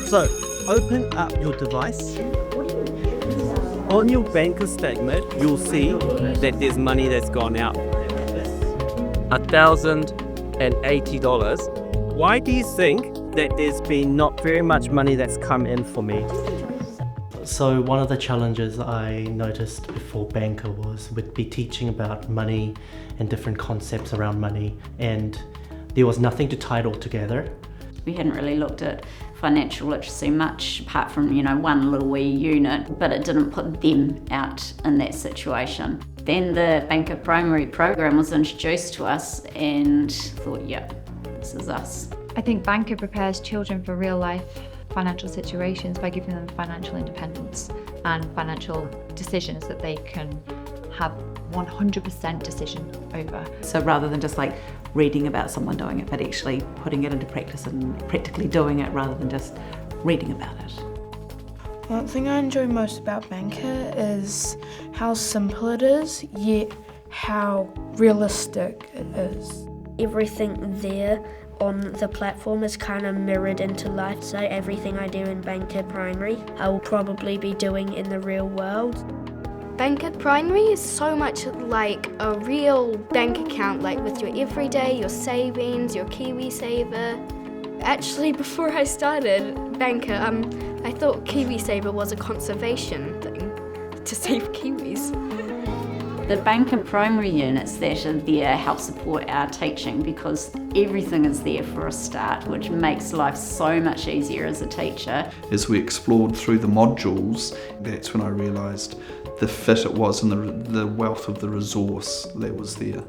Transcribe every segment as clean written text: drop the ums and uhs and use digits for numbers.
So, open up your device. On your banker statement, you'll see that there's money that's gone out. $1,080. Why do you think that there's been not very much money that's come in for me? So one of the challenges I noticed before Banqer would be teaching about money and different concepts around money, and there was nothing to tie it all together. We hadn't really looked at financial literacy much, apart from, one little wee unit, but it didn't put them out in that situation. Then the Banqer Primary program was introduced to us and thought, yeah, this is us. I think Banqer prepares children for real life financial situations by giving them financial independence and financial decisions that they can have 100% decision over. So rather than just reading about someone doing it, but actually putting it into practice and practically doing it rather than just reading about it. One thing I enjoy most about Banqer is how simple it is, yet how realistic it is. Everything there on the platform is kind of mirrored into life, so everything I do in Banqer Primary I will probably be doing in the real world. Banqer Primary is so much like a real bank account, like with your everyday, your savings, your KiwiSaver. Actually, before I started Banqer, I thought KiwiSaver was a conservation thing to save kiwis. The Banqer Primary units that are there help support our teaching because everything is there for a start, which makes life so much easier as a teacher. As we explored through the modules, that's when I realised the fit it was and the wealth of the resource that was there.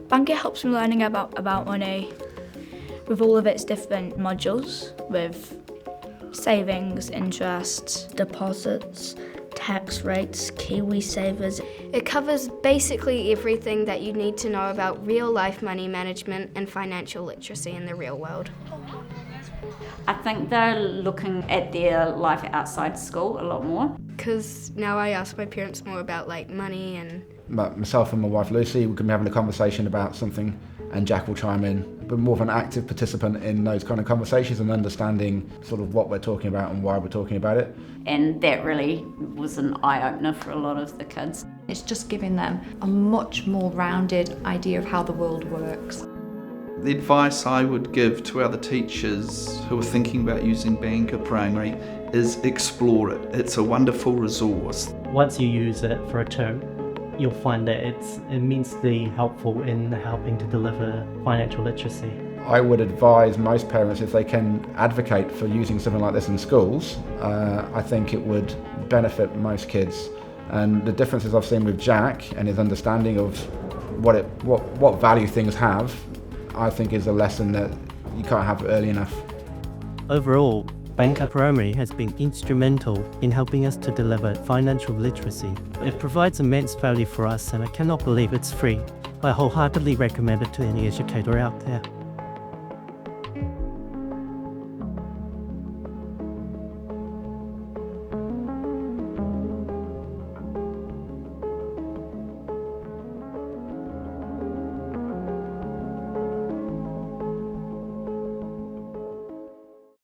Banqer helps me learning about money with all of its different modules, with savings, interest, Deposits, tax rates, KiwiSavers. It covers basically everything that you need to know about real life money management and financial literacy in the real world. I think they're looking at their life outside school a lot more. Because now I ask my parents more about money and... Myself and my wife Lucy, we can be having a conversation about something and Jack will chime in, but more of an active participant in those kind of conversations and understanding sort of what we're talking about and why we're talking about it. And that really was an eye-opener for a lot of the kids. It's just giving them a much more rounded idea of how the world works. The advice I would give to other teachers who are thinking about using Banqer Primary is explore it. It's a wonderful resource. Once you use it for a term, you'll find that it's immensely helpful in helping to deliver financial literacy. I would advise most parents, if they can advocate for using something like this in schools, I think it would benefit most kids. And the differences I've seen with Jack and his understanding of what value things have, I think is a lesson that you can't have early enough. Overall, Banqer Primary has been instrumental in helping us to deliver financial literacy. It provides immense value for us and I cannot believe it's free. I wholeheartedly recommend it to any educator out there.